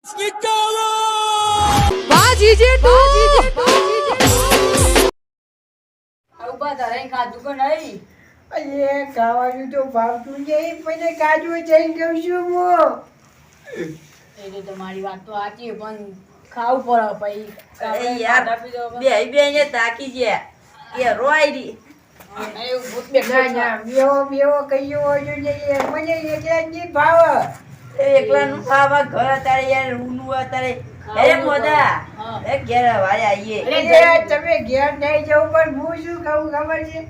GJ તું ઉભા ધરાઈ ખાધું કે નહીં? અરે ખાવાનું તો ભાવતું નહીં પણ કાજુ જઈ ગયું છું હું. એ તો તમારી વાત તો સાચી પણ ખાવું પડે પછી યાર બે ને તાકી ગયા કે રોઈ રી ના બેવો કયો હોય નહીં મને એકલા જ નહીં ભાવે. એકલાનું ખાવા ઘર અત્યારે યાર ઊનું અત્યારે એ મોદા એ ઘેર વારે આવીએ અરે તમે ઘેર નહીં જવું પણ હું શું કહું ખબર છે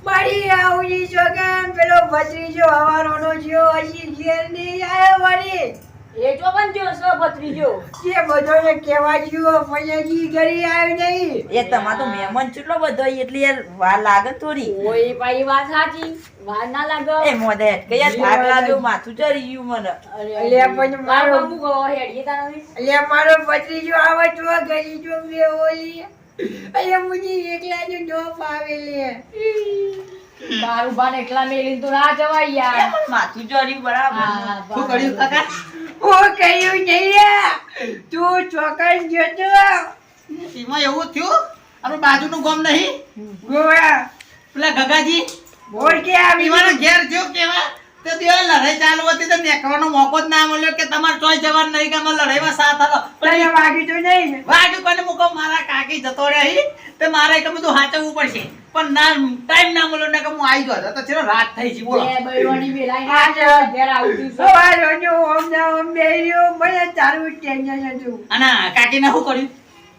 મારી આવડી છોકન પેલો ભત્રીજો હવારોનો જો હજી ઘેર નહીં આવ્યો મારી એ જો પણ જો સો ભત્રીજો કે બધોને કહેવા જ્યો પણ હજી ઘરે આવ્યો નહીં. એ તમાર તો મહેમાન કેટલો બધો એટલે યાર વાર લાગે થોડી ઓય ભાઈ વાત સાચી વાર ના લાગે એ મોદે કે યાર થાક લાગ્યો માથું ચડી ગયું મને અલ્યા પણ મારો હું ગો હેડીએ તારે અલ્યા મારો ભત્રીજો આવે તો ઘરે જો બે ઓલી અલ્યા મુજી એકલા જ નો પાવે લે મારું બાન એકલા મેલીન તો ના જવાય યાર માથું ચડ્યું બરાબર શું કર્યું કાકા? ઓ કયું નહીં તું ચોકન જતો એમાં એવું થયું આપણે બાજુનું ગામ નહીં ગોવા પેલા ગગાજી બોલ કે આવી એવાના ઘેર જો કેવા તે દિવસ લડાઈ ચાલુ હતી તો નીકળવાનો મોકો જ ના મળ્યો કે તમારે ચોય જવાનું નહીં કે અમે લડાઈમાં સાથ આલો તને વાગ્યું તો નહીં ને વાગ્યું કોને મૂકો મારા કાકી જતો રહી તે મારે એટલું બધું હાચવવું પડશે પણ ના ટાઈમ ના મળ્યો ને કે હું આવી ગયો તો ચલો રાત થઈ છે બોલો બે બૈરોની મેલાઈ ના ઘેર આવતી છો સવારો જો ઓમ ના ઓમ બેર્યો મને તારું ટેન્શન હતું અને કાકીને શું કર્યું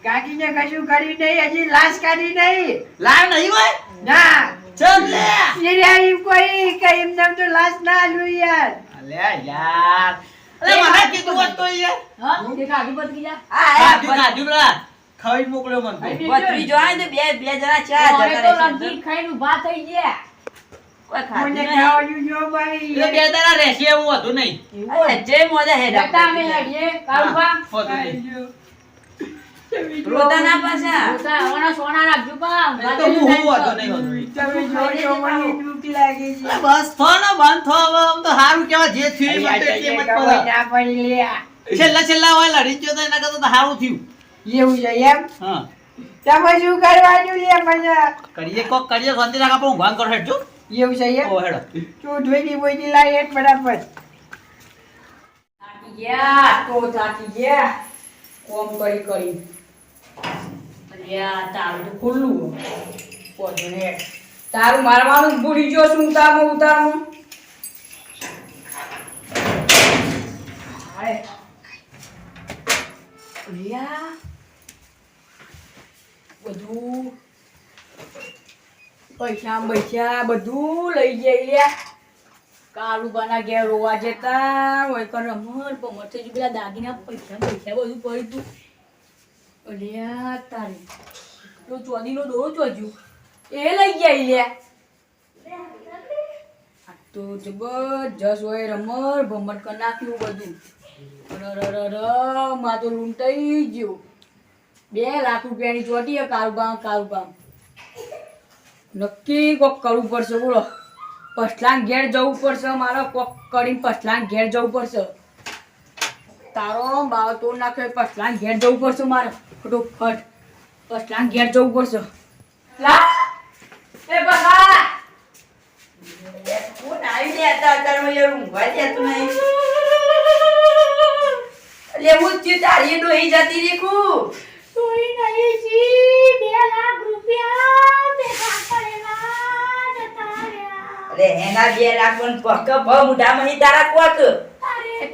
કાકીને કશું કર્યું નહીં હજી લાશ કાઢી નહીં લાવ નહીં હોય ના ચલ લે સિરિયાઈ કોઈ કઈ એમને તો લાશ ના આલ્યું યાર અલે યાર અલે મને કીધું હોત તો યાર હા તે કાઢી બદલી જા કાઢ્યું પેલા ખાઈ મોકલ્યો મને તો. બત્રી જોવાય તો બે જણા ચા હવે જતા તો રહેશે લગી ખાઈને ઊભા થઈ ગયા કોઈ ખાધું મને નહીં. ખાવાનું જો ભાઈ એટલે બે દાડા રહેશે એવું હતું નહીં અરે જય મોદા હેડા જતા અમે હેડીએ કાળુબા હોતું નહીં. રોતા ના પાછા જોતા હવાના સોના રાખજો બા એ તો હું હોતું નહીં હોતું. તમે જોજો મને દુઃખ લાગે છે અરે બસ થો ને બંધ થો હવે આમ તો હારું કેવા જે થયું એ માટે કેમ જ ખબર પડે. ના પડી લે છેલ્લા હોય લડી ગયો તો એના કરતા તો હારું થયું એવું છે એમ હા તમે શું કરવાનું લે મને કરીએ કોક કરીએ શાંતિ રાખ આપણે ઊંઘાણ કરો હેડજો એવું છે એમ ઓ હેડો તું ધોઈની બોઈની લાય એક બરાબર થાકી ગયા તો થાકી ગયા કોમ કરી અલ્યા તારું તો ખુલ્લું પોજો ને તારું મારવાનું જ ભૂલી ગયો છું ઉતારમાં હાય અલ્યા બધું પૈસા બધું લઈ જઈએ કાળુ બના ગયા રોવા જતા હોય કર રમર પમર થઈ પેલા દાગીના પૈસા બધું પડ્યું તું અલ્યા તારે તો ચોદીનો દોરો ચોજ્યું એ લઈ ગયા લે આ તો જબરજસ્ત હોય રમર ભમર કરી નાખ્યું બધું માં તો લૂંટાઈ ગયું 2 લાખ રૂપિયાની ચોટી કારુબામ નક્કી કોક કરવું પડશે બોલો પછલાંગ ઘેર જવું પડશે મારે કોક કરીને પછલાંગ ઘેર જવું પડશે તારો બાવ તોડ નાખે પછલાંગ ઘેર જવું પડશે મારે ફટોફટ પછલાંગ ઘેર જવું પડશે લા એ બકા કોણ આવી લે અત્યારમાં યાર ઊંઘવા દેતું નહીં એટલે હું જ થયું તારી ડોહી જતી રીખું તોય નહીં જી 2 લાખ રૂપિયા ભેગા કરેલા જતા રહ્યા અરે એના 2 લાખ પણ પક્ક ભ મુઢામાં તારા કોક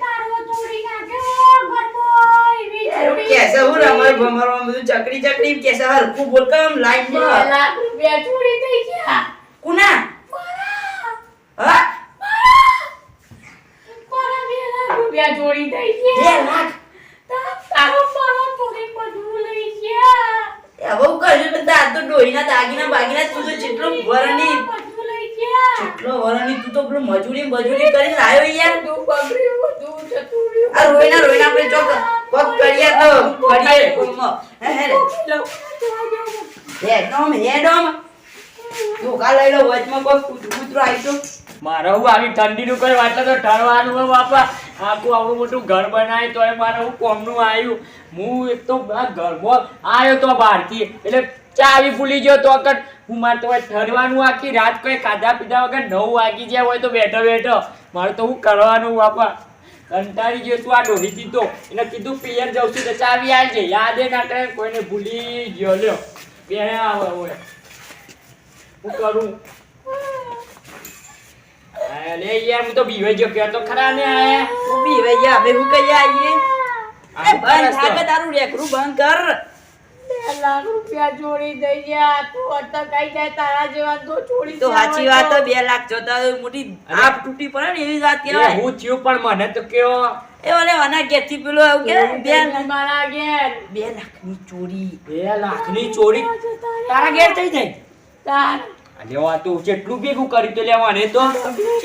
તારો તોડી નાખ્યો ગરબોય વીજળી કેસે હું રમર ભમરમાં બધું ચકડી કેસે હરખું બોલ કમ લાઈનમાં 2 લાખ રૂપિયા ચોરી થઈ ગયા કુના મારા હા મારા 2 લાખ રૂપિયા ચોરી થઈ 2 ગયા લાખ તારો મારો ચોરી બધું લઈ ગયા હવે હું કહ્યું બધા તો ડોહીના દાગીના બાગીના તું તો જેટલો વરણી બધું લઈ ગયા જેટલો વરણી તું તો પેલું મજૂરી કરીને લાયો યાર બધું બગડ્યું બધું જતું રહ્યું આ રોઈના આપણે ચોક કોક કરીએ તો ફરીએ હે લો, હે ડોમ ધોકા લઈ લો વચમાં કોઈ કૂતરો આવી તો મારે હું આવી ઠંડીનું કોઈ વાત તો ઠરવાનું હોય બાપા. આખું આવડું મોટું ઘર બનાવી તોય મારે હું કોમનું આવ્યું. હું એક તો આ ઘરમાં આવ્યો તો બહારથી એટલે ચાવી ભૂલી ગયો તો કટ હું મારે તો ઠરવાનું આખી રાત કોઈ ખાધા પીધા વગર 9 વાગી ગયા હોય તો બેઠો બેઠો મારે તો હું કરવાનું બાપા. કંટાળી ગયો તું આ ડોહીથી તો એને કીધું પિયર જાઉં છું તો ચાવી આવજે યાદ ના કરે કોઈને ભૂલી ગયો લ્યો બે આવે હોય હું કરું. અલે યાર હું તો બીવે જો કે તો ખરા ને આયા ઊભી રહી જા અમે હું કઈ આવીએ એ બંધ થાકે તારું રેકરું બંધ કર 2 લાખ રૂપિયા ચોરી થઈ ગયા તું અત્યારે કઈ જાય તારા જેવા તો ચોરી તો સાચી વાત તો 2 લાખ જોતા મોટી આપ તૂટી પડે ને એવી વાત કહેવાય. હું થયું પણ મને તો કેવો એ ઓલે વાના ઘેરથી પેલો આવું કે 2 લાખ મારા ઘેર 2 લાખની ચોરી 2 લાખની ચોરી તારા ઘેર થઈ જાય. તાર અલે આ તું કેટલું ભેગું કરી તો લેવાને તો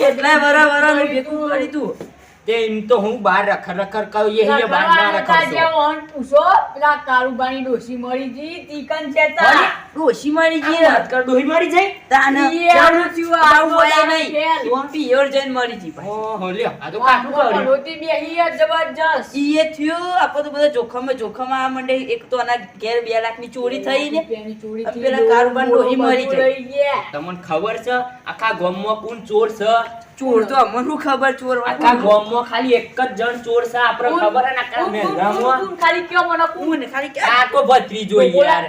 કેટલાય વરા ભેગું કરી તું તે એમ તો હું બહાર રખર કરું એ હિયા બહાર ના રખડતો. પૂછો પેલા કારુબાની ડોસી મળી જી તીકન ચેતા ડોશી મારી આ ગઈ વાત કર ડોહી મારી જાય. તાને ઈ આવું થયું, આવું હોય આવું નહીં ઘેર. તું પિયોર જઈને મરી જી ભાઈ ઓહો લ્યો આ તો કાઠું કર્યું. રોટી બેહી જ જબરજસ્ત ઈ એ થયું આપણે તો બધા જોખમ આ મંડે એક તો આના ઘેર 2 લાખની ચોરી થઈ ને રૂપિયાની ચોરી અને પેલા કારુબાન ડોહી મરી જાય. લઈ ગયા તમને ખબર છે આખા ગામમાં કોણ ચોર છે? ચોર તો અમને ખબર ચોર આખા ગામમાં ખાલી એક જ જણ ચોર છે આપણે ખબર હે ને આખા મહેલામાં ખાલી કયો મને હું ને ખાલી કે આ તો ભત્રીજો યાર.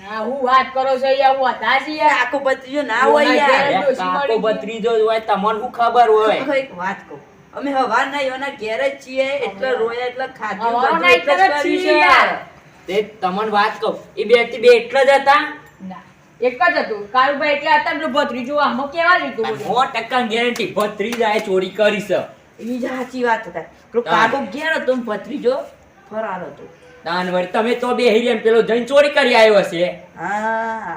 ના હું વાત કરો છો યાર હું હતા જ યાર આખો ભત્રીજો ના હોય યાર ઘેર ડોશી કાકો મળી ગઈ. ભત્રીજો હોય તમને શું ખબર હોય? હવે એક વાત કહું અમે હવાર ના એના ઘેર જ છીએ એટલે રોયા એટલે ખાધું હવારના બધું એટલે જ ઘેર જ કર્યું છીએ છે યાર. તે તમને વાત કહું એ બે થી બે એટલા જ હતા. ના એક જ હતું કારુભાઈ એટલે હતા પેલું ભત્રીજો આમાં કેવા લીધું બધું 100% ગેરંટી ભત્રીજાએ ચોરી કરી છે. ઈ જ સાચી વાત હતા પેલો કાકો ઘેર હતો ને ભત્રીજો ફરાર હતો તાન વળી તમે તો બે હિરિયન પેલો જઈને ચોરી કરી આવ્યો હશે. હા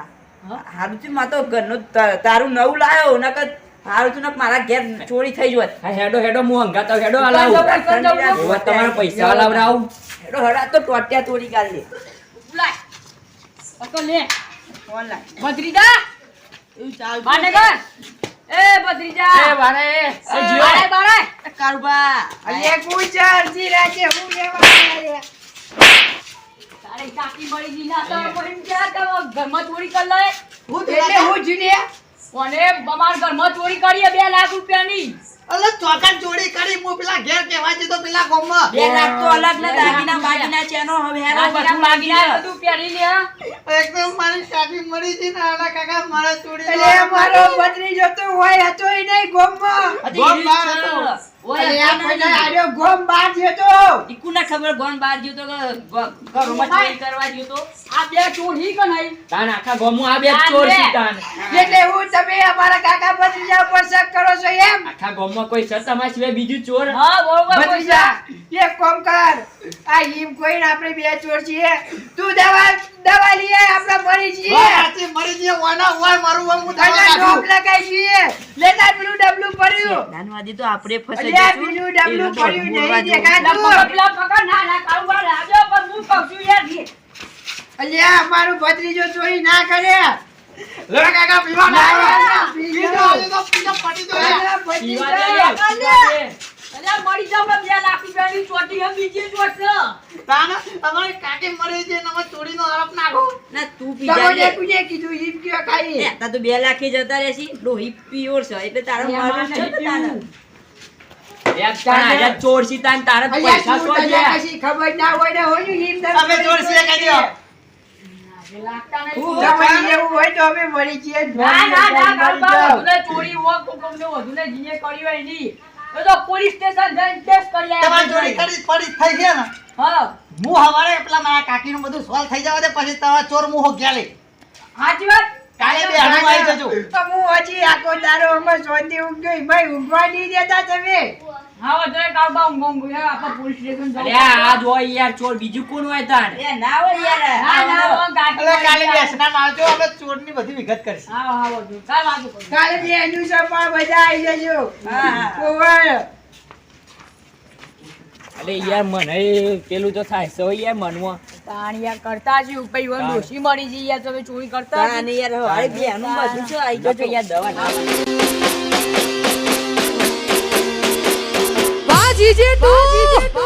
હારું થયું માં તો ઘરનું તારું નવું લાયો નકર હારું થયું નકર મારા ઘેર ચોરી થઈ જોત હા હેડો હેડો હું હંગાતો હેડો હલાવું. એવા તમારા પૈસા હલાવડાવું. હેડો હડા તો ટોટિયા ચોરી કરી લાય પકડ લે ફોન લાય ભત્રીજા એવું ચાલ બાને કર એ ભત્રીજા એ વારે એ જીઓ. બારે બારે કારુબા અલે પૂછ અરજી રાખે હું લેવા આવ્યા તારે કાકી મળી ગઈ ના તો કોઈ ક્યાં તમે ઘરમાં ચોરી કરી લે હું એટલે હું જીને કોને અમાર ઘરમાં ચોરી કરી 2 લાખ રૂપિયાની અલે ચોકન ચોરી કરી હું પેલા ઘેર કહેવા જતો પેલા ગામમાં 2 લાખ તો અલગ ના દાગીના બાગીના ચેનો હવે હેરો બધું લાગી જાય બધું પહેરી લે એકદમ મારી કાકી મરી ગઈ ને આના કાકા મારા ચોરી એટલે અમારો ભત્રીજો તો હોય હતો ય નહીં ગોમમાં ગોમ બહાર હતો. અલે આ પહેલા આર્યો ગોમ બહાર જતો ઈકુને ખબર ગોન બાર ગયો તો ઘરમાં ચોરી કરવા ગયો તો આ બે ચોરી કનાઈ તાન આખા ગામમાં આ બે જ ચોર છે તાન. એટલે હું તમે અમારા કાકા ભત્રીજા ઉપર શક કરો છો એમ આખા ગામમાં કોઈ છે તમારા સિવાય બીજું ચોર? હા બરોબર ભત્રીજા એક કામ કર આ ઈમ કોઈને આપણે બે ચોર છીએ તું દવા લઈએ આપણે મરી છીએ વાતી મરી ગઈ વાના હોય મારું વામ હું અને દવા ઢોપ કાઢું. લગાઈ છીએ લેતા પેલું ડબલું પડ્યું નાનવાદી તો આપણે ફસાઈ અલ્યા જશું. પેલું ડબલું એનો તો પડ્યું બોલવા નહીં જેવું. દેખાતું ના ના કારુબાર લાજો પણ હું કહું છું યાર અલ્યા અમારું ભત્રીજો ચોરી ના કરે લે કાકા પીવા ના ના, આવ્યા. પીજો. પીજો, હજુ તો પીજો પટી તો ગયા. અલ્યા, પીવા ભત્રીજા. દે યાર, પીવા દે. અલ્યા મળી જાવ 2 લાખ રૂપિયાની ચોટી હે બીજી ચોટ છે તાના તમારી કાકી મરી ગઈ ને અમે ચોરીનો આરોપ નાખો. ના તું પી તમે જા કુજે કીધું ઈમ કયો ખાઈ તા તો 2 લાખ જતા રહેશી લોહી પ્યોર છે એટલે તારો મારું છે ને તાને એક તાન આજા ચોર છે તાન તારે અલ્યા પૈસા શું તો તને દે. કશી ખબર ના હોય ને હોય ઈમ તમે અમે ચોર છીએ કહી દ્યો. લાગતા નહીં હું તમને એવું હોય તો અમે મરી છીએ ના ના ના કારુબાર વધુને ચોરી હોય કોકમને વધુને જીએ કરી હોય નહીં એ તો પોલીસ સ્ટેશન જઈને કેસ કરી તમારી ચોરી આવ્યા કરી પડી થઈ ગયા ને હા હું હવારે પેલા મારા કાકીનું બધું સોલ્વ થઈ જવા દે પછી તમારા ચોર મું હો ગયા લે. સાચી વાત કાલે બે હાડું આવી જજો. તો હું હજી આખો દારો અમે શોધી ઊંઘી ભાઈ ઊંઘવા નહીં દેતા તમે હા વધુને કારુબાર ઊંઘ આપણે પોલીસ સ્ટેશન અરે જવું આ જો યાર ચોર બીજું કોણ હોય તાન? એ ના હોય યાર ના ના હું ગાડી એટલે કાલે બેસના આવજો અમે ચોરની બધી વિગત કરીશું. હા હા વધુ કાલ વાંધો પડે કાલે બેનું સપા બધા આવી જજો હા, હા. ઓવર અરે યાર મને પેલું તો થાય છે યાર મનમાં તાણ યાર કરતા જ પછી વન ડોશી મળી જઈ યાર તમે ચોરી કરતા જ. તાને યાર હવે બેનું બધું છે આઈ જો જજો યાર દવા ના વાહ જીજે તું